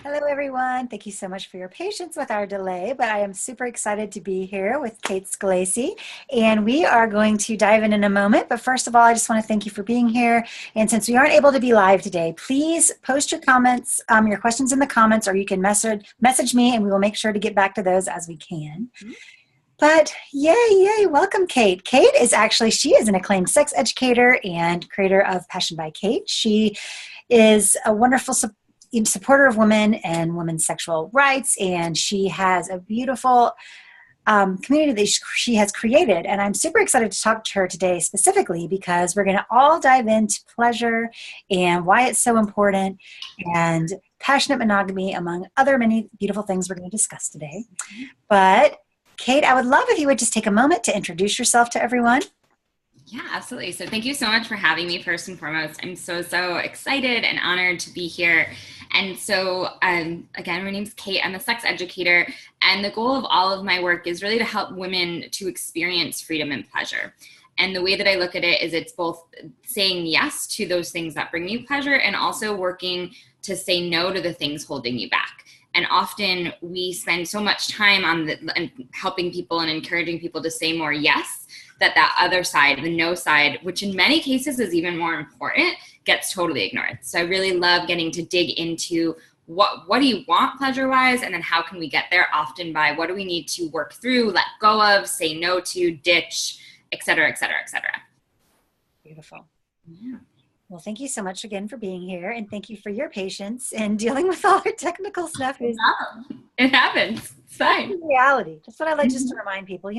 Hello, everyone. Thank you so much for your patience with our delay, but I am super excited to be here with Kait Scalisi, and we are going to dive in a moment. But first of all, I just want to thank you for being here. And since we aren't able to be live today, please post your comments, your questions in the comments, or you can message me, and we will make sure to get back to those as we can. But yay, welcome, Kait. Kait she is an acclaimed sex educator and creator of Passion by Kait. She is a wonderful supporter of women and women's sexual rights, and she has a beautiful community that she has created. And I'm super excited to talk to her today specifically because we're going to all dive into pleasure and why it's so important and passionate monogamy, among other many beautiful things we're going to discuss today. But Kait, I would love if you would just take a moment to introduce yourself to everyone. Yeah, absolutely. So thank you so much for having me first and foremost. I'm so excited and honored to be here. And so again, my name's Kait. I'm a sex educator. And the goal of all of my work is really to help women to experience freedom and pleasure. And the way that I look at it is it's both saying yes to those things that bring you pleasure and also working to say no to the things holding you back. And often we spend so much time on helping people and encouraging people to say more yes, that other side, the no side, which in many cases is even more important, gets totally ignored. So I really love getting to dig into what do you want pleasure-wise, and then how can we get there, often by what do we need to work through, let go of, say no to, ditch, et cetera, et cetera, et cetera. Beautiful. Yeah. Well, thank you so much again for being here, and thank you for your patience and dealing with all our technical stuff. It happens. It's fine. Reality. That's what I like just to remind people.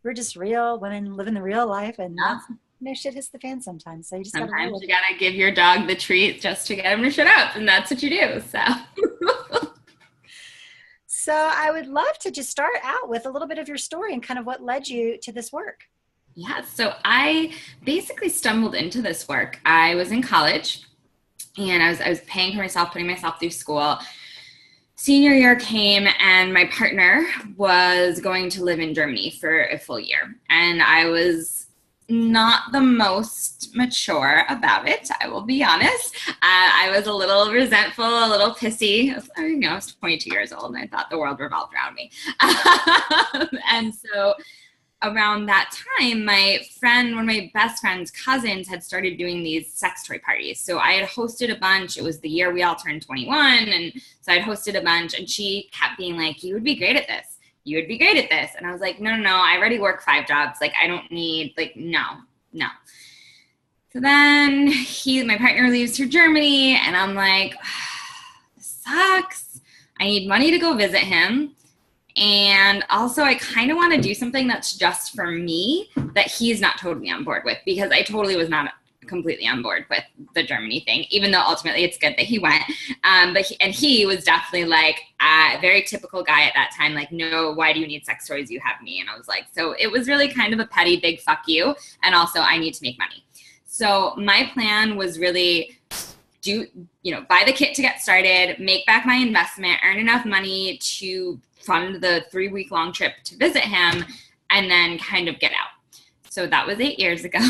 We're just real women living the real life, and shit hits the fan sometimes. So you just sometimes you gotta give your dog the treat just to get him to shut up, and that's what you do. So I would love to just start out with a little bit of your story and kind of what led you to this work. Yeah, so I basically stumbled into this work. I was in college, and I was paying for myself, putting myself through school. Senior year came, and my partner was going to live in Germany for a full year. And I was not the most mature about it, I will be honest. I was a little resentful, a little pissy. I was 22 years old, and I thought the world revolved around me. And so around that time, one of my best friend's cousins had started doing these sex toy parties. So I had hosted a bunch. It was the year we all turned 21. And so I'd hosted a bunch, and she kept being like, you would be great at this. You would be great at this. And I was like, no, I already work 5 jobs. I don't need, no. So then my partner leaves for Germany, and I'm like, this sucks. I need money to go visit him. And also I kind of want to do something that's just for me that he's not totally on board with, because I totally was not completely on board with the Germany thing, even though ultimately it's good that he went. But he was definitely a very typical guy at that time. No, why do you need sex toys? You have me. And I was like, so it was really kind of a petty big fuck you. And also I need to make money. So my plan was really buy the kit to get started, make back my investment, earn enough money to fund the 3-week-long trip to visit him, and then kind of get out. So that was 8 years ago.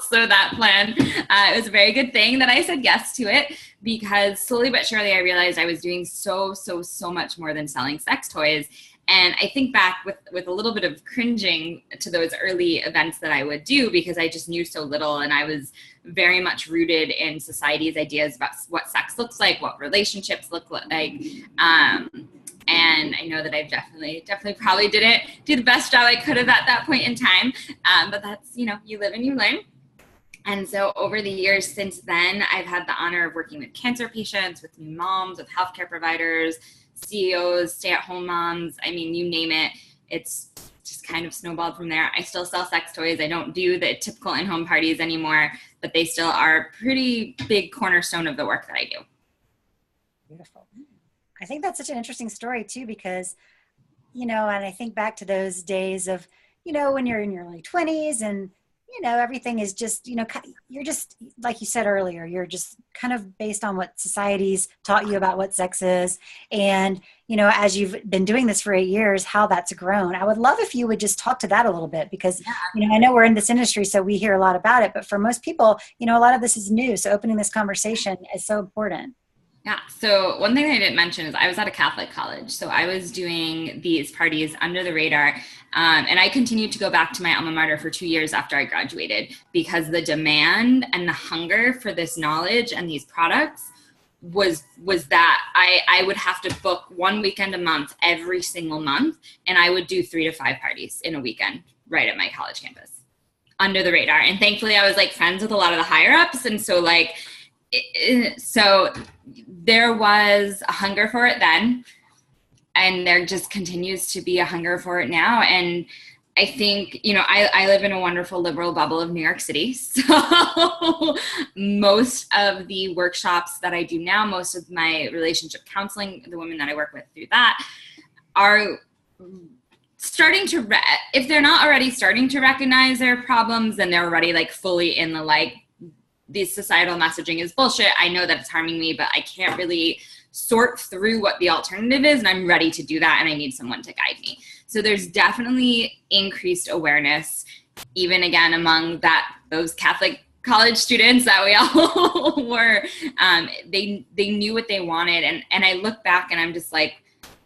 So that plan, it was a very good thing that I said yes to it, because slowly but surely I realized I was doing so much more than selling sex toys. And I think back with a little bit of cringing to those early events that I would do, because I just knew so little, and I was very much rooted in society's ideas about what sex looks like, what relationships look like. And I know that I've definitely probably didn't do the best job I could have at that point in time. But that's, you live and you learn. And so over the years since then, I've had the honor of working with cancer patients, with new moms, with healthcare providers, CEOs, stay-at-home moms. I mean, you name it. It's just kind of snowballed from there. I still sell sex toys. I don't do the typical in-home parties anymore, but they still are a pretty big cornerstone of the work that I do. Beautiful. I think that's such an interesting story too, because, and I think back to those days of, when you're in your early 20s and, everything is just, you're just, like you said earlier, you're just kind of based on what society's taught you about what sex is. And, as you've been doing this for 8 years, how that's grown. I would love if you would just talk to that a little bit, because, I know we're in this industry, so we hear a lot about it, but for most people, a lot of this is new. So opening this conversation is so important. Yeah. So one thing I didn't mention is I was at a Catholic college. So I was doing these parties under the radar. And I continued to go back to my alma mater for 2 years after I graduated because the demand and the hunger for this knowledge and these products was that I would have to book one weekend a month every single month. And I would do 3 to 5 parties in a weekend right at my college campus under the radar. And thankfully I was like friends with a lot of the higher ups. And so like, so there was a hunger for it then, and there just continues to be a hunger for it now. And I think, I live in a wonderful liberal bubble of New York City. So most of the workshops that I do now, most of my relationship counseling, the women that I work with through that are starting to, if they're not already starting to recognize their problems, then they're already like fully in the like, this societal messaging is bullshit. I know that it's harming me, but I can't really sort through what the alternative is. And I'm ready to do that. And I need someone to guide me. So there's definitely increased awareness, even again, among those Catholic college students that we all were. They knew what they wanted. And I look back and I'm just like,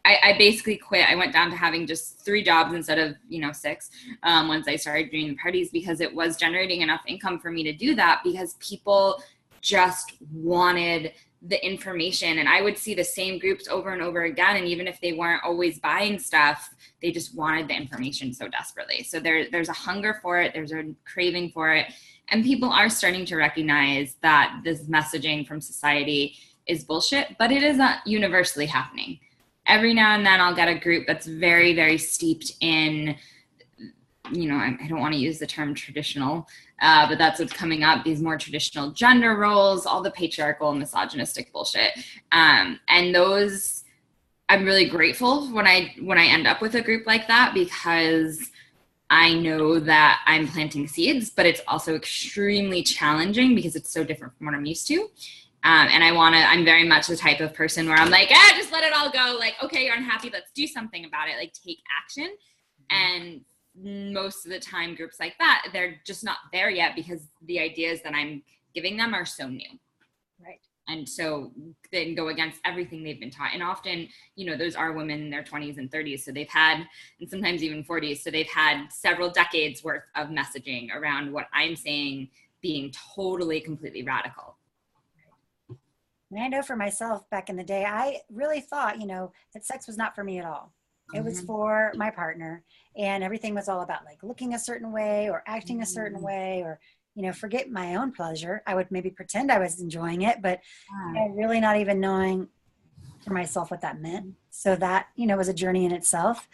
I basically quit. I went down to having just 3 jobs instead of, 6, once I started doing the parties, because it was generating enough income for me to do that, because people just wanted the information. And I would see the same groups over and over again. And even if they weren't always buying stuff, they just wanted the information so desperately. So there's a hunger for it. There's a craving for it. And people are starting to recognize that this messaging from society is bullshit, but it is not universally happening. Every now and then I'll get a group that's very, very steeped in, I don't want to use the term traditional, but that's what's coming up, these more traditional gender roles, all the patriarchal and misogynistic bullshit. And those, I'm really grateful when I end up with a group like that, because I know that I'm planting seeds, but it's also extremely challenging because it's so different from what I'm used to. And I'm very much the type of person where I'm like, just let it all go. Like, okay, you're unhappy. Let's do something about it. Like, take action. And most of the time, groups like that, they're just not there yet because the ideas that I'm giving them are so new. Right. And so they go against everything they've been taught. And often, those are women in their 20s and 30s. So they've had, and sometimes even 40s. So they've had several decades worth of messaging around what I'm saying being totally, completely radical. And I know for myself back in the day, I really thought, that sex was not for me at all. It was for my partner, and everything was all about like looking a certain way or acting a certain way, or, forget my own pleasure. I would maybe pretend I was enjoying it, but really not even knowing for myself what that meant. So that, was a journey in itself.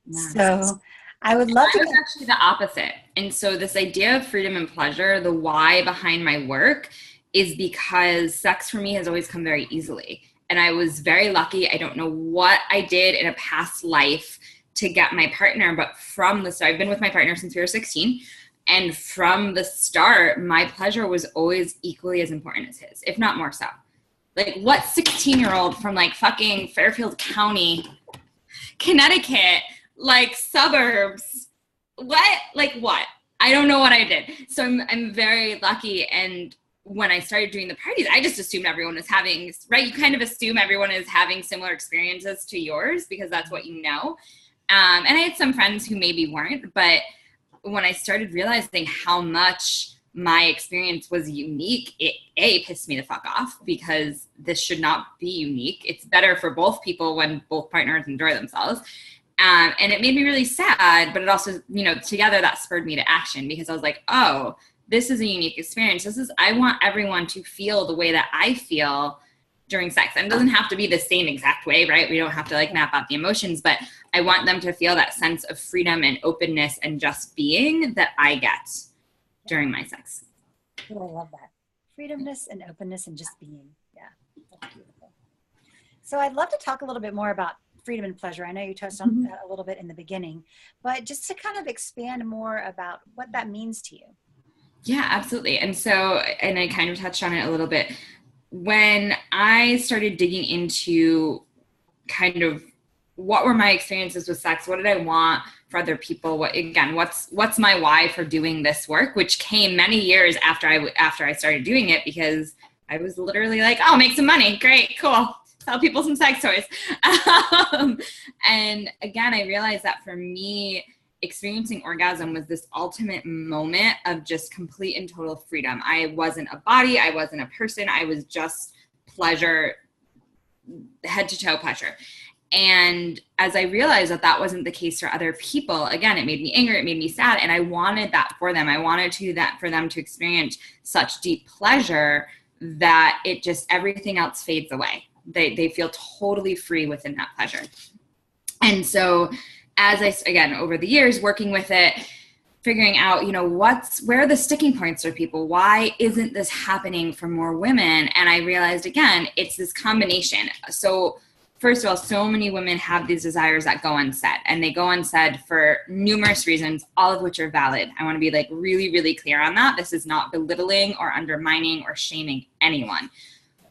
Yes. So I would love to. I was actually the opposite. And so this idea of freedom and pleasure, the why behind my work, is because sex for me has always come very easily. And I was very lucky. I don't know what I did in a past life to get my partner, but from the start, I've been with my partner since we were 16. And from the start, my pleasure was always equally as important as his, if not more so. Like, what 16-year-old from like fucking Fairfield County, Connecticut, like suburbs, what? I don't know what I did. So I'm very lucky. And when I started doing the parties, I just assumed everyone was having, right? You kind of assume everyone is having similar experiences to yours because that's what you know. And I had some friends who maybe weren't, but when I started realizing how much my experience was unique, it pissed me the fuck off, because this should not be unique. It's better for both people when both partners enjoy themselves. And it made me really sad, but it also, together that spurred me to action, because I was like, oh, this is a unique experience. I want everyone to feel the way that I feel during sex. And it doesn't have to be the same exact way, right? We don't have to like map out the emotions, but I want them to feel that sense of freedom and openness and just being that I get during my sex. Oh, I love that. Freedomness and openness and just being. Yeah, that's beautiful. So I'd love to talk a little bit more about freedom and pleasure. I know you touched on that a little bit in the beginning, but just to kind of expand more about what that means to you. Yeah, absolutely. And so, and I kind of touched on it a little bit. When I started digging into kind of what were my experiences with sex, what did I want for other people? What's my why for doing this work, which came many years after I started doing it, because I was literally like, oh, make some money. Great, cool. Sell people some sex toys. And again, I realized that for me, experiencing orgasm was this ultimate moment of just complete and total freedom. I wasn't a body. I wasn't a person. I was just pleasure, head to toe pleasure. And as I realized that that wasn't the case for other people, again, it made me angry, it made me sad. And I wanted that for them. I wanted for them to experience such deep pleasure that it just, everything else fades away. They feel totally free within that pleasure. And so again, over the years, working with it, figuring out, where are the sticking points for people? Why isn't this happening for more women? And I realized, again, it's this combination. So first of all, so many women have these desires that go unsaid, and they go unsaid for numerous reasons, all of which are valid. I want to be like really, really clear on that. This is not belittling or undermining or shaming anyone.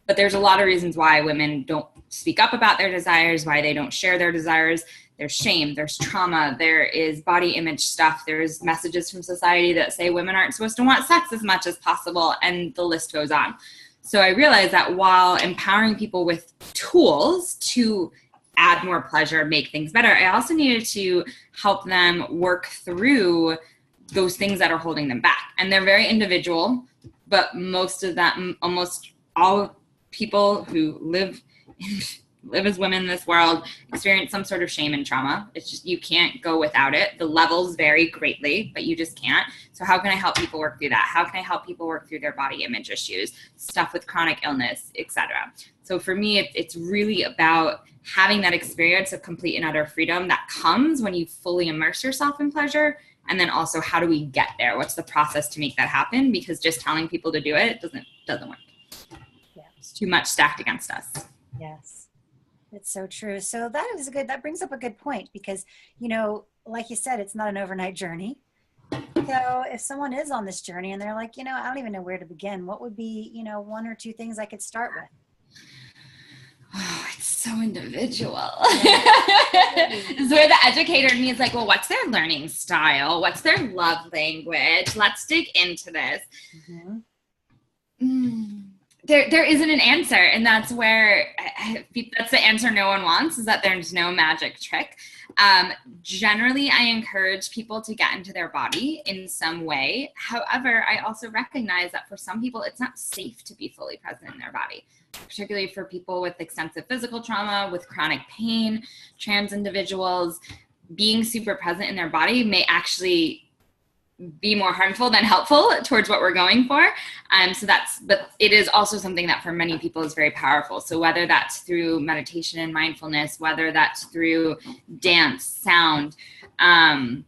But there's a lot of reasons why women don't speak up about their desires, why they don't share their desires. There's shame, there's trauma, there is body image stuff, there's messages from society that say women aren't supposed to want sex as much as possible, and the list goes on. So I realized that while empowering people with tools to add more pleasure, make things better, I also needed to help them work through those things that are holding them back. And they're very individual, but most of them, almost all people who live as women in this world experience some sort of shame and trauma. It's just, you can't go without it. The levels vary greatly, but you just can't. So how can I help people work through that? How can I help people work through their body image issues, stuff with chronic illness, etc.? So for me, it's really about having that experience of complete and utter freedom that comes when you fully immerse yourself in pleasure. And then also, how do we get there? What's the process to make that happen? Because just telling people to do it doesn't work. Yeah. It's too much stacked against us. Yes. It's so true. So that brings up a good point, because, like you said, it's not an overnight journey. So if someone is on this journey and they're like, I don't even know where to begin, what would be, one or two things I could start with? Oh, it's so individual. This is where the educator in me is like, well, what's their learning style? What's their love language? Let's dig into this. Mm-hmm. There isn't an answer, and that's where that's the answer no one wants, is that there's no magic trick. Generally, I encourage people to get into their body in some way. However, I also recognize that for some people, it's not safe to be fully present in their body, particularly for people with extensive physical trauma, with chronic pain, trans individuals. Being super present in their body may actually be more harmful than helpful towards what we're going for. But it is also something that for many people is very powerful. So whether that's through meditation and mindfulness, whether that's through dance, sound, I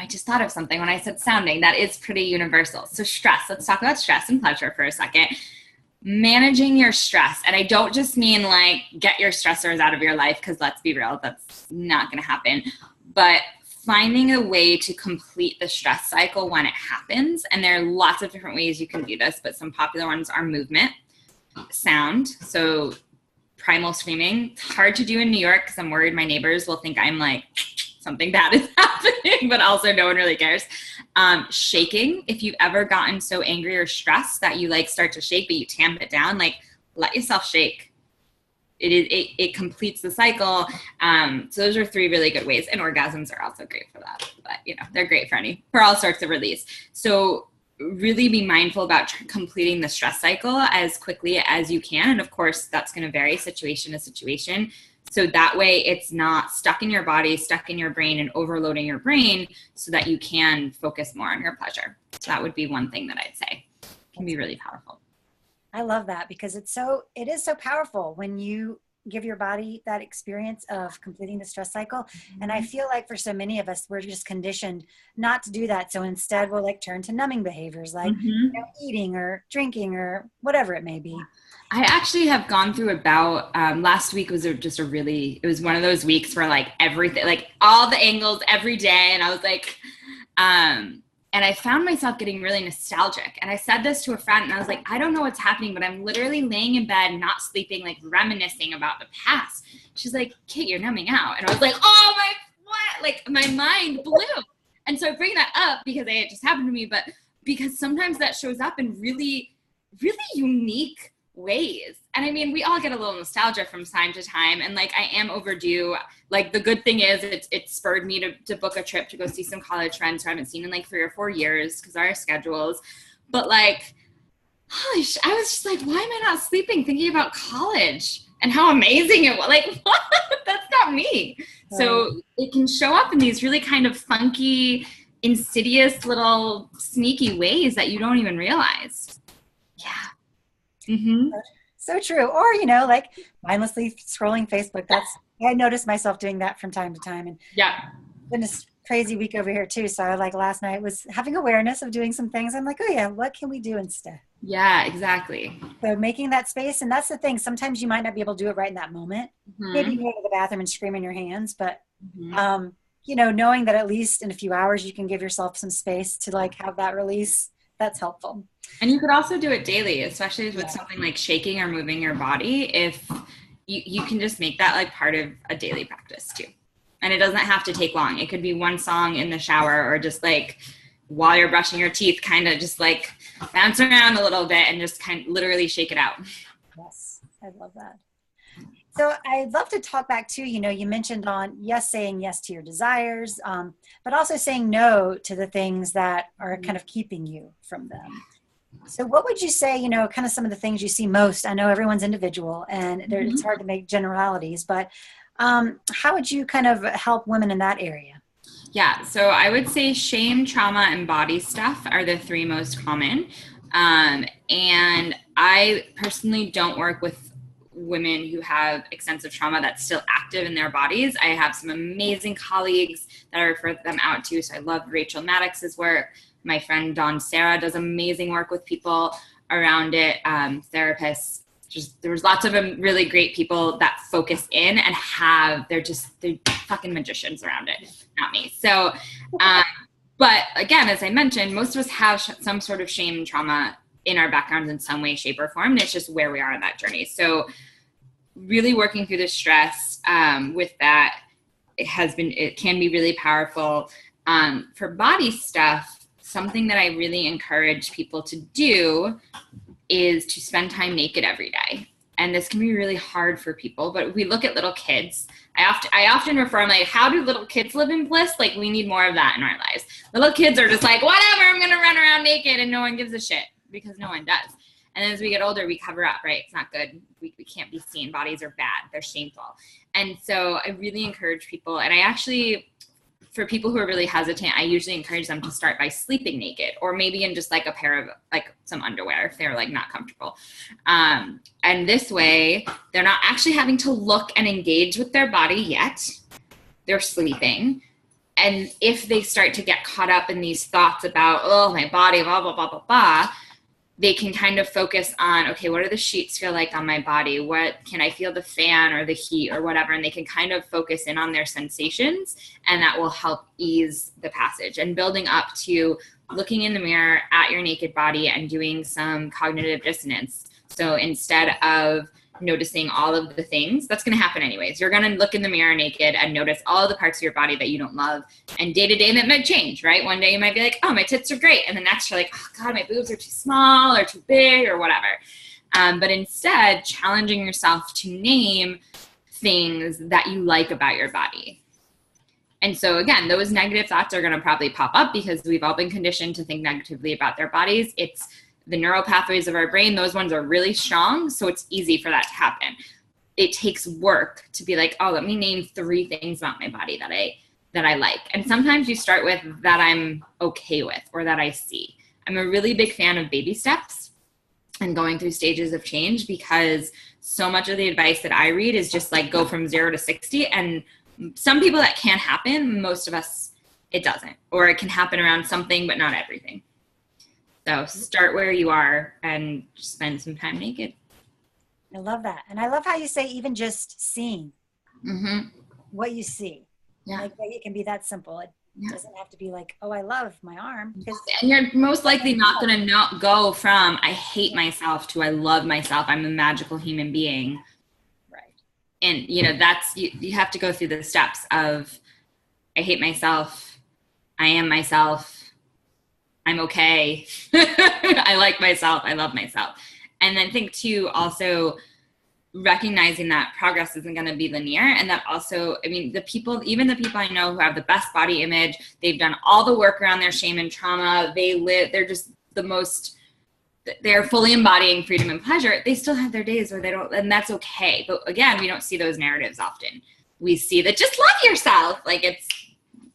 just thought of something when I said sounding, that is pretty universal. So stress, let's talk about stress and pleasure for a second. Managing your stress. And I don't just mean like get your stressors out of your life, because let's be real, that's not going to happen. But finding a way to complete the stress cycle when it happens. And there are lots of different ways you can do this, but some popular ones are movement, sound. So primal screaming. It's hard to do in New York because I'm worried my neighbors will think I'm like, something bad is happening, but also no one really cares. Shaking. If you've ever gotten so angry or stressed that you like start to shake, but you tamp it down, like let yourself shake. It completes the cycle. So those are three really good ways. And orgasms are also great for that, but they're great for all sorts of release. So really be mindful about completing the stress cycle as quickly as you can. And of course, that's going to vary situation to situation. So that way it's not stuck in your body, stuck in your brain, and overloading your brain, so that you can focus more on your pleasure. So that would be one thing that I'd say can be really powerful. I love that, because it is so powerful when you give your body that experience of completing the stress cycle. Mm-hmm. And I feel like for so many of us, we're just conditioned not to do that. So instead we'll like turn to numbing behaviors, like eating or drinking or whatever it may be. I actually have gone through about, last week was it was one of those weeks where like everything, like all the angles every day. And I was like, and I found myself getting really nostalgic. And I said this to a friend, and I was like, I don't know what's happening, but I'm literally laying in bed, not sleeping, like reminiscing about the past. She's like, Kate, you're numbing out. And I was like, oh my, what? Like my mind blew. And so I bring that up because it just happened to me, but because sometimes that shows up in really really unique ways. And I mean, we all get a little nostalgia from time to time, and like I am overdue. Like the good thing is it spurred me to book a trip to go see some college friends who I haven't seen in like 3 or 4 years because of our schedules. But like, gosh, I was just like, why am I not sleeping thinking about college and how amazing it was? Like, what? That's not me. Right. So it can show up in these really kind of funky, insidious little sneaky ways that you don't even realize. Yeah. Mm-hmm. So true. Or, you know, like mindlessly scrolling Facebook. I noticed myself doing that from time to time. And yeah, been a crazy week over here too. So like last night was having awareness of doing some things. I'm like, oh yeah, what can we do instead? Yeah, exactly. So making that space. And that's the thing. Sometimes you might not be able to do it right in that moment. Mm-hmm. Maybe you go to the bathroom and scream in your hands, but mm-hmm. You know, knowing that at least in a few hours you can give yourself some space to like have that release, that's helpful. And you could also do it daily, especially with something like shaking or moving your body. If you can just make that like part of a daily practice too. And it doesn't have to take long. It could be one song in the shower or just like while you're brushing your teeth, kind of just like bounce around a little bit and just kind of literally shake it out. Yes, I love that. So I'd love to talk back to, you know, you mentioned on saying yes to your desires, but also saying no to the things that are kind of keeping you from them. So what would you say, you know, kind of some of the things you see most? I know everyone's individual and it's hard to make generalities, but how would you kind of help women in that area? Yeah, so I would say shame, trauma, and body stuff are the 3 most common. And I personally don't work with women who have extensive trauma that's still active in their bodies. I have some amazing colleagues that I refer them out to. So I love Rachel Maddox's work. My friend Dawn Sarah does amazing work with people around it. Therapists, there's lots of really great people that focus in and they're fucking magicians around it, not me. So, but again, as I mentioned, most of us have some sort of shame and trauma in our backgrounds in some way, shape, or form. And it's just where we are in that journey. So really working through the stress with that, it can be really powerful. For body stuff, something that I really encourage people to do is to spend time naked every day. And this can be really hard for people, but if we look at little kids, I often refer them like, how do little kids live in bliss? Like we need more of that in our lives. Little kids are just like, whatever, I'm going to run around naked and no one gives a shit because no one does. And as we get older, we cover up, right? It's not good. We can't be seen. Bodies are bad. They're shameful. And so I really encourage people, and I actually, for people who are really hesitant, I usually encourage them to start by sleeping naked or maybe in just like a pair of like some underwear if they're like not comfortable. And this way they're not actually having to look and engage with their body yet. They're sleeping. And if they start to get caught up in these thoughts about, oh, my body, blah, blah, blah, blah, blah, they can kind of focus on, okay, what do the sheets feel like on my body? What can I feel the fan or the heat or whatever? And they can kind of focus in on their sensations, and that will help ease the passage and building up to looking in the mirror at your naked body and doing some cognitive dissonance. So instead of noticing all of the things, that's going to happen anyways. You're going to look in the mirror naked and notice all the parts of your body that you don't love. And day to day that might change, right? One day you might be like, oh, my tits are great. And the next you're like, oh God, my boobs are too small or too big or whatever. But instead challenging yourself to name things that you like about your body. And so again, those negative thoughts are going to probably pop up because we've all been conditioned to think negatively about their bodies. It's the neural pathways of our brain, those ones are really strong. So it's easy for that to happen. It takes work to be like, oh, let me name 3 things about my body that I like. And sometimes you start with that I'm okay with or that I see. I'm a really big fan of baby steps and going through stages of change because so much of the advice that I read is just like go from 0 to 60. And some people that can happen, most of us, it doesn't. Or it can happen around something, but not everything. So start where you are and spend some time naked. I love that. And I love how you say even just seeing what you see. Yeah. Like it can be that simple. It doesn't have to be like, oh, I love my arm. And you're most likely not going to go from I hate myself to I love myself. I'm a magical human being. Right. And, you know, that's, you have to go through the steps of I hate myself. I am myself. I'm okay. I like myself. I love myself. And then think too, also recognizing that progress isn't going to be linear. And that also, I mean, even the people I know who have the best body image, they've done all the work around their shame and trauma. They're just they're fully embodying freedom and pleasure. They still have their days where they don't, and that's okay. But again, we don't see those narratives often. We see that just love yourself. Like it's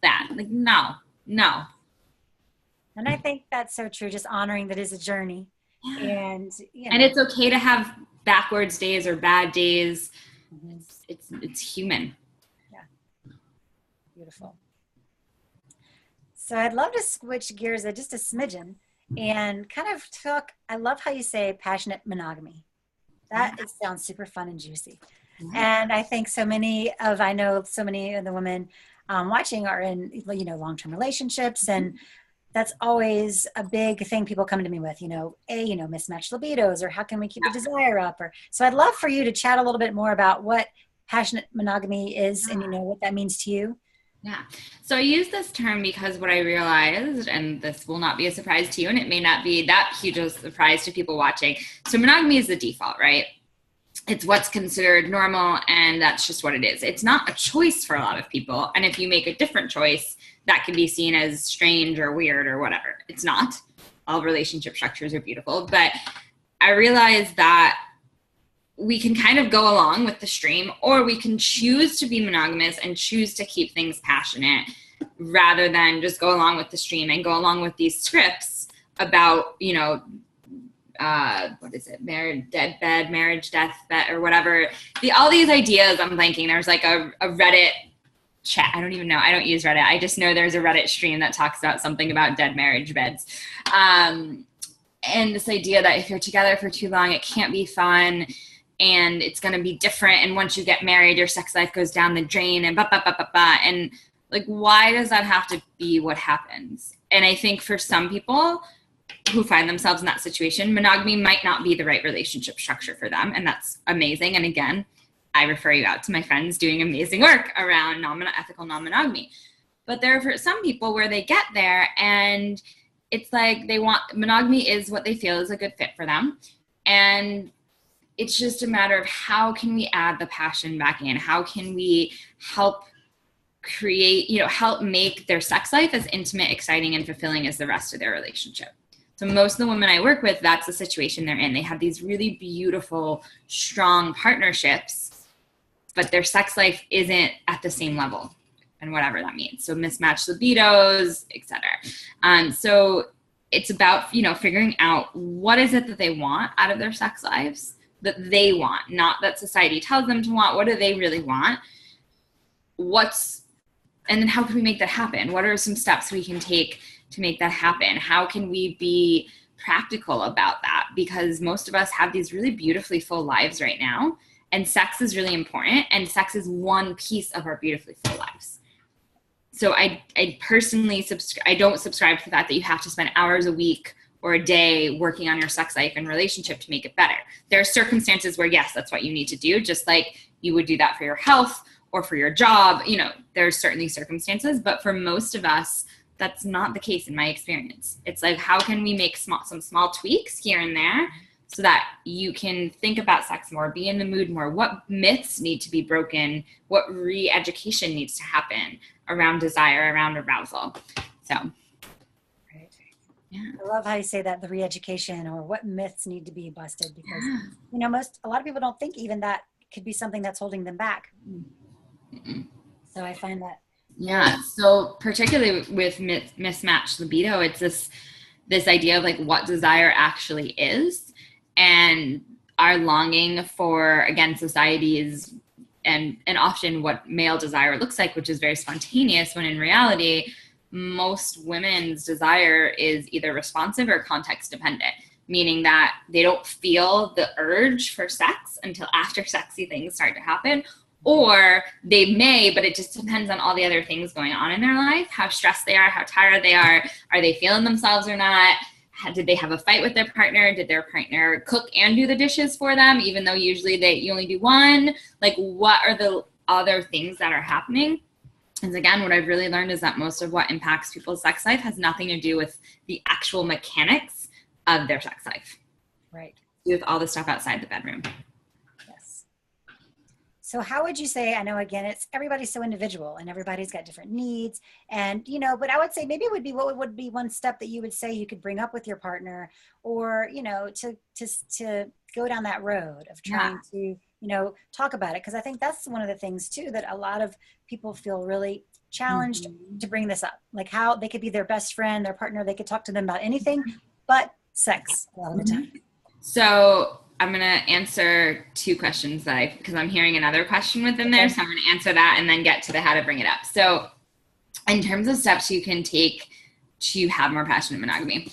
that, like, no. And I think that's so true. Just honoring that is a journey. Yeah. And, and it's okay to have backwards days or bad days. Mm-hmm. It's human. Yeah. Beautiful. So I'd love to switch gears just a smidgen and kind of talk. I love how you say passionate monogamy. That sounds super fun and juicy. Mm-hmm. And I think I know so many of the women watching are in, long-term relationships, and that's always a big thing people come to me with, mismatched libidos, or how can we keep the desire up? So I'd love for you to chat a little bit more about what passionate monogamy is and, what that means to you. Yeah. So I use this term because what I realized, and this will not be a surprise to you, and it may not be that huge a surprise to people watching. So monogamy is the default, right? It's what's considered normal, and that's just what it is. It's not a choice for a lot of people. And if you make a different choice, that can be seen as strange or weird or whatever. It's not. All relationship structures are beautiful. But I realized that we can kind of go along with the stream, or we can choose to be monogamous and choose to keep things passionate rather than just go along with the stream and go along with these scripts about, what is it? Marriage, dead bed, marriage, death bed, or whatever. All these ideas, I'm thinking there's like a Reddit chat. I don't even know. I don't use Reddit. I just know there's a Reddit stream that talks about something about dead marriage beds. And this idea that if you're together for too long, it can't be fun and it's going to be different. And once you get married, your sex life goes down the drain and And like, why does that have to be what happens? And I think for some people who find themselves in that situation, monogamy might not be the right relationship structure for them. And that's amazing. And again, I refer you out to my friends doing amazing work around ethical non-monogamy. But there are for some people where they get there and it's like monogamy is what they feel is a good fit for them. And it's just a matter of how can we add the passion back in? How can we help create, help make their sex life as intimate, exciting, and fulfilling as the rest of their relationship? So most of the women I work with, that's the situation they're in. They have these really beautiful, strong partnerships, but their sex life isn't at the same level, and whatever that means. So mismatched libidos, etc. So it's about, figuring out what is it that they want out of their sex lives, that they want, not that society tells them to want. What do they really want? And then how can we make that happen? What are some steps we can take to make that happen? How can we be practical about that? Because most of us have these really beautifully full lives right now, and sex is really important, and sex is one piece of our beautifully full lives. So I personally I don't subscribe to the fact that you have to spend hours a week or a day working on your sex life and relationship to make it better. There are circumstances where, yes, that's what you need to do, just like you would do that for your health or for your job. There are certainly circumstances, but for most of us, that's not the case in my experience. It's like, how can we make some small tweaks here and there so that you can think about sex more, be in the mood more? What myths need to be broken? What re-education needs to happen around desire, around arousal? So, right. Yeah. I love how you say that, the re-education, or what myths need to be busted, because, a lot of people don't think even that could be something that's holding them back. Mm-mm. So I find that. Yeah. So particularly with mismatched libido, it's this idea of like what desire actually is, and our longing for, again, society's and often what male desire looks like, which is very spontaneous, when in reality, most women's desire is either responsive or context dependent, meaning that they don't feel the urge for sex until after sexy things start to happen. Or they may, but it just depends on all the other things going on in their life, how stressed they are, how tired they are they feeling themselves or not? Did they have a fight with their partner? Did their partner cook and do the dishes for them, even though usually you only do one? Like, what are the other things that are happening? And again, what I've really learned is that most of what impacts people's sex life has nothing to do with the actual mechanics of their sex life. Right. With all the stuff outside the bedroom. Yes. So how would you say, I know again, it's everybody's so individual and everybody's got different needs and, you know, but I would say maybe it would be, what would be one step that you would say you could bring up with your partner or, you know, to go down that road of trying to, you know, talk about it. Cause I think that's one of the things too, that a lot of people feel really challenged to bring this up, like how they could be their best friend, their partner, they could talk to them about anything but sex a lot of the time. So I'm going to answer two questions because I'm hearing another question within there. So I'm going to answer that and then get to the how to bring it up. So in terms of steps you can take to have more passionate monogamy,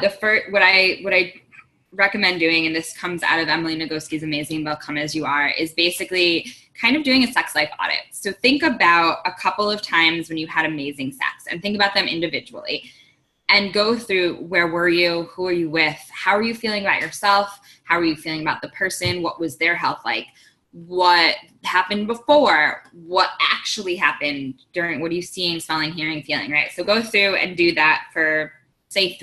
the first, what I recommend doing, and this comes out of Emily Nagoski's amazing book, Come As You Are, is basically kind of doing a sex life audit. So think about a couple of times when you had amazing sex and think about them individually. And go through, where were you? Who are you with? How are you feeling about yourself? How are you feeling about the person? What was their health like? What happened before? What actually happened during? What are you seeing, smelling, hearing, feeling, right? So go through and do that for, say,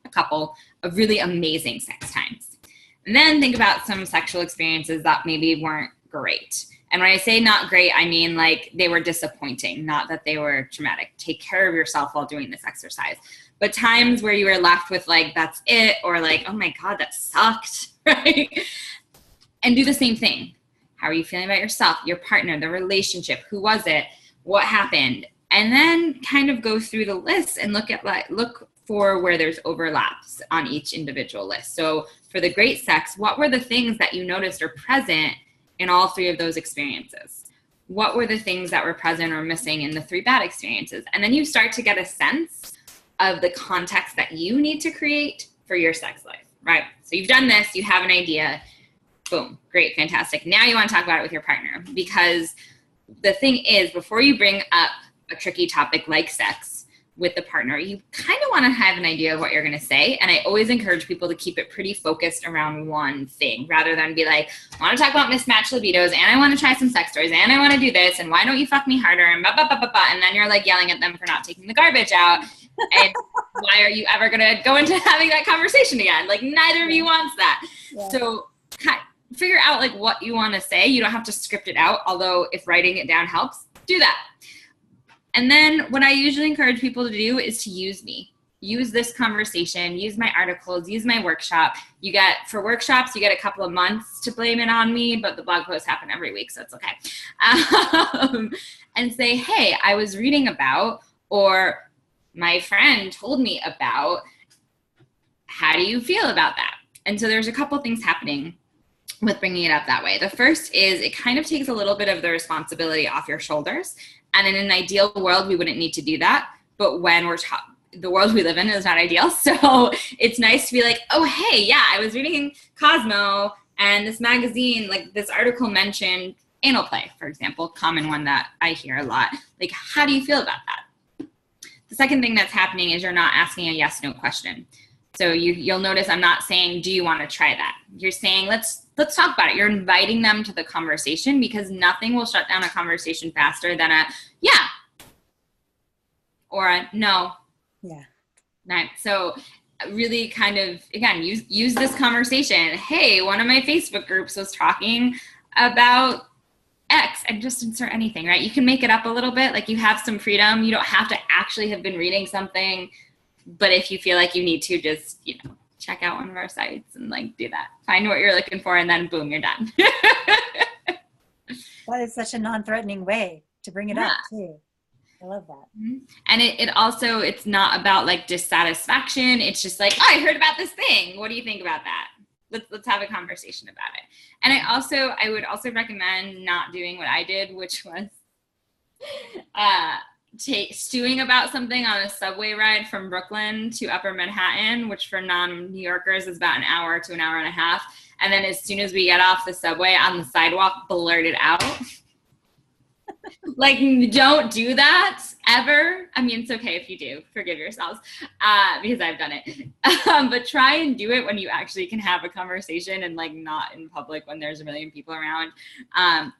a couple of really amazing sex times. And then think about some sexual experiences that maybe weren't great. And when I say not great, I mean like they were disappointing, not that they were traumatic. Take care of yourself while doing this exercise. But times where you were left with like, that's it, or like, oh my God, that sucked, right? And do the same thing. How are you feeling about yourself, your partner, the relationship? Who was it? What happened? And then kind of go through the list and look for where there's overlaps on each individual list. So for the great sex, what were the things that you noticed are present in all three of those experiences? What were the things that were present or missing in the three bad experiences? And then you start to get a sense of the context that you need to create for your sex life, right? So you've done this, you have an idea, boom, great, fantastic. Now you want to talk about it with your partner, because the thing is, before you bring up a tricky topic like sex with the partner, you kind of want to have an idea of what you're going to say. And I always encourage people to keep it pretty focused around one thing, rather than be like, I want to talk about mismatched libidos, and I want to try some sex toys, and I want to do this, and why don't you fuck me harder, and blah, blah, blah, blah, blah. And then you're like yelling at them for not taking the garbage out. And why are you ever going to go into having that conversation again? Like, neither of you wants that. Yeah. So figure out like what you want to say. You don't have to script it out, although if writing it down helps, do that. And then what I usually encourage people to do is to use me. Use this conversation, use my articles, use my workshop. For workshops, you get a couple of months to blame it on me, but the blog posts happen every week, so it's okay. And say, hey, I was reading about, or my friend told me about, how do you feel about that? And so there's a couple things happening with bringing it up that way. The first is it kind of takes a little bit of the responsibility off your shoulders. And in an ideal world, we wouldn't need to do that. But when the world we live in is not ideal. So it's nice to be like, oh, hey, yeah, I was reading Cosmo and this magazine, like this article mentioned anal play, for example, common one that I hear a lot. Like, how do you feel about that? The second thing that's happening is you're not asking a yes/no question. So you'll notice I'm not saying, do you want to try that? You're saying, let's talk about it. You're inviting them to the conversation, because nothing will shut down a conversation faster than a yeah or a no. Yeah. Right. So really kind of, again, use this conversation. Hey, one of my Facebook groups was talking about X, and just insert anything, right? You can make it up a little bit. Like, you have some freedom. You don't have to actually have been reading something, but if you feel like you need to, just, check out one of our sites and like do that. Find what you're looking for, and then boom, you're done. That is such a non-threatening way to bring it up too. I love that. Mm-hmm. And it also, it's not about like dissatisfaction. It's just like, oh, I heard about this thing. What do you think about that? Let's have a conversation about it. And I would also recommend not doing what I did, which was stewing about something on a subway ride from Brooklyn to Upper Manhattan, which for non-New Yorkers is about an hour to an hour and a half. And then as soon as we get off the subway on the sidewalk, blurt it out. Like, don't do that ever. I mean, it's okay if you do. Forgive yourselves, because I've done it. But try and do it when you actually can have a conversation and like not in public when there's a million people around. I'm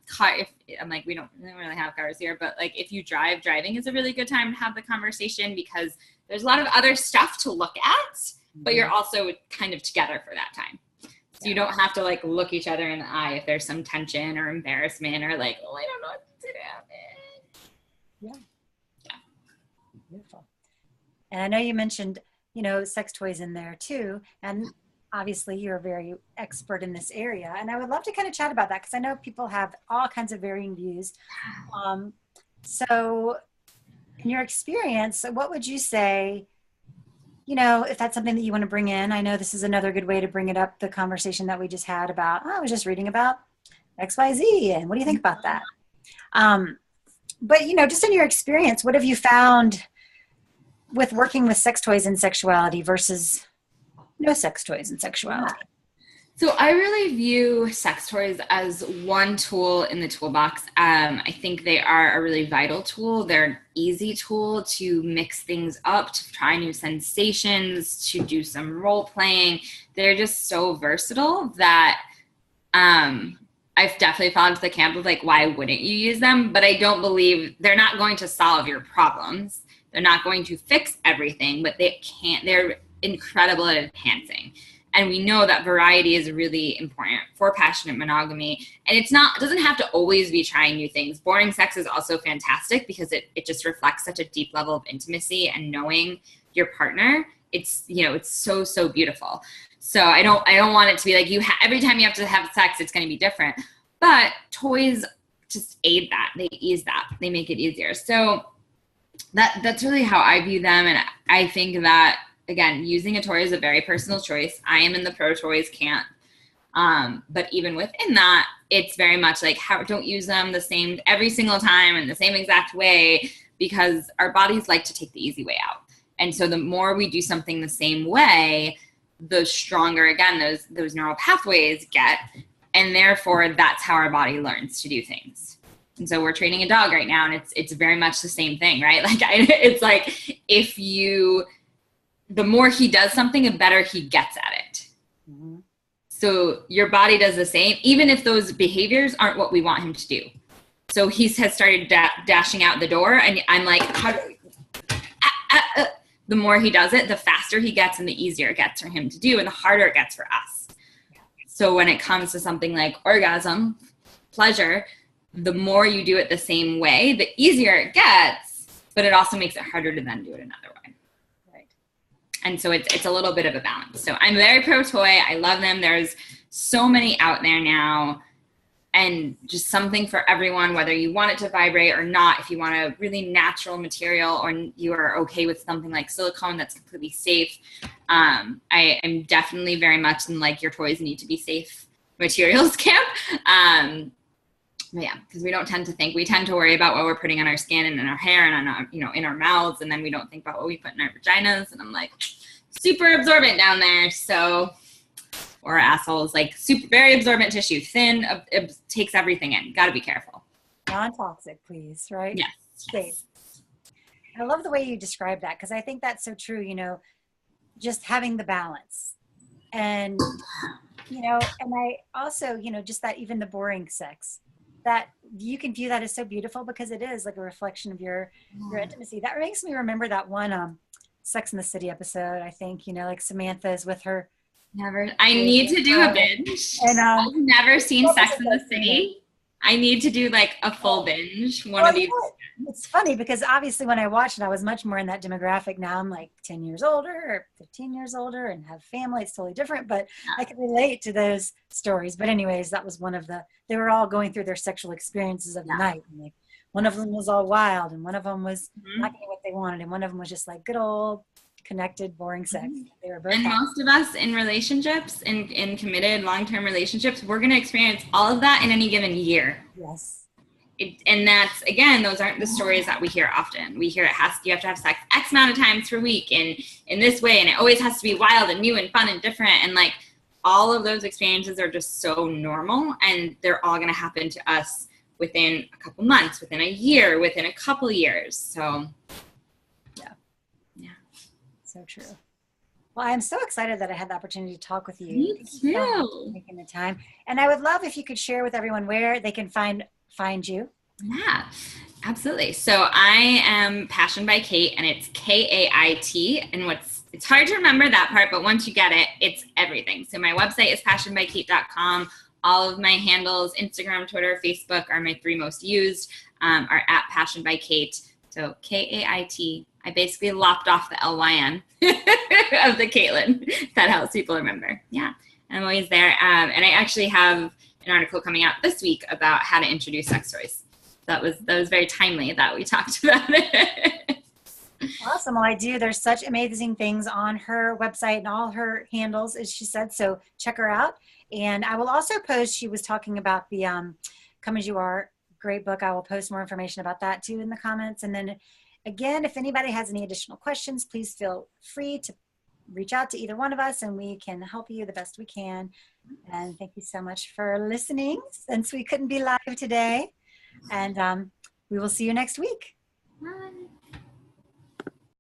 like, we don't really have cars here, but like if you driving is a really good time to have the conversation because there's a lot of other stuff to look at, but you're also kind of together for that time. So you don't have to like look each other in the eye if there's some tension or embarrassment or like, oh, I don't know what to do. Yeah. Beautiful. And I know you mentioned, sex toys in there too. And obviously you're a very expert in this area. And I would love to kind of chat about that because I know people have all kinds of varying views. So in your experience, what would you say, if that's something that you want to bring in? I know this is another good way to bring it up, the conversation that we just had about, I was just reading about XYZ and what do you think about that? But, just in your experience, what have you found with working with sex toys and sexuality versus no sex toys and sexuality? So I really view sex toys as one tool in the toolbox. I think they are a really vital tool. They're an easy tool to mix things up, to try new sensations, to do some role playing. They're just so versatile that I've definitely fallen into the camp of like, why wouldn't you use them? But I don't believe they're not going to solve your problems. They're not going to fix everything, but they're incredible at enhancing. And we know that variety is really important for passionate monogamy. And it doesn't have to always be trying new things. Boring sex is also fantastic because it just reflects such a deep level of intimacy and knowing your partner. It's, it's so, so beautiful. So I don't want it to be like every time you have to have sex, it's going to be different. But toys just aid that. They ease that. They make it easier. So that's really how I view them. And I think that, again, using a toy is a very personal choice. I am in the pro toys camp. But even within that, it's very much like, don't use them the same every single time in the same exact way, because our bodies like to take the easy way out. And so the more we do something the same way, the stronger, again, those neural pathways get. And therefore, that's how our body learns to do things. And so we're training a dog right now, and it's very much the same thing, right? Like it's like the more he does something, the better he gets at it. Mm-hmm. So your body does the same, even if those behaviors aren't what we want him to do. So he has started dashing out the door, and I'm like, the more he does it, the faster he gets and the easier it gets for him to do, and the harder it gets for us. So when it comes to something like orgasm, pleasure, the more you do it the same way, the easier it gets, but it also makes it harder to then do it another way. And so it's a little bit of a balance. So I'm very pro toy. I love them. There's so many out there now, and just something for everyone, whether you want it to vibrate or not. If you want a really natural material, or you are okay with something like silicone that's completely safe. I am definitely very much in like your toys need to be safe materials camp. Yeah, because we tend to worry about what we're putting on our skin and in our hair and on our, in our mouths, and then we don't think about what we put in our vaginas. And I'm like, super absorbent down there. So, or our assholes, like very absorbent tissue, thin, it takes everything in. Got to be careful. Non-toxic, please, right? Yes. Safe. I love the way you describe that, because I think that's so true. Just having the balance, and and I also, just that even the boring sex, that you can view that as so beautiful because it is like a reflection of your intimacy. That makes me remember that one Sex in the City episode, I think, like Samantha is with her. I need to do a binge. And I've never seen Sex in the City. I need to do like a full binge one of these. It's funny because obviously when I watched it, I was much more in that demographic. Now I'm like 10 years older or 15 years older and have family. It's totally different, but I can relate to those stories. But anyways, that was they were all going through their sexual experiences of the night. And like one of them was all wild, and one of them was not getting what they wanted. And one of them was just like good old connected, boring sex. They were both and most of us in relationships, in committed long-term relationships, we're going to experience all of that in any given year. Yes. And that's, again, those aren't the stories that we hear often. We hear you have to have sex X amount of times per week and in this way, and it always has to be wild and new and fun and different. And like all of those experiences are just so normal, and they're all going to happen to us within a couple months, within a year, within a couple years. So yeah. So true. Well, I'm so excited that I had the opportunity to talk with you. Me Thank you so much too. for taking the time. And I would love if you could share with everyone where they can find you. Yeah, absolutely. So I am Passion by Kait, and it's Kait. And it's hard to remember that part, but once you get it, it's everything. So my website is passionbykait.com. All of my handles, Instagram, Twitter, Facebook, are my 3 most used, are at Passion by Kait. So Kait. I basically lopped off the LYN of the Caitlin, if that helps people remember. Yeah, I'm always there. And I actually have an article coming out this week about how to introduce sex toys. That was very timely that we talked about it. Awesome. Well, I do. There's such amazing things on her website and all her handles, as she said. So check her out. And I will also post, she was talking about the Come As You Are, great book. I will post more information about that too in the comments. And then again, if anybody has any additional questions, please feel free to reach out to either one of us and we can help you the best we can. And thank you so much for listening since we couldn't be live today. And we will see you next week. Bye.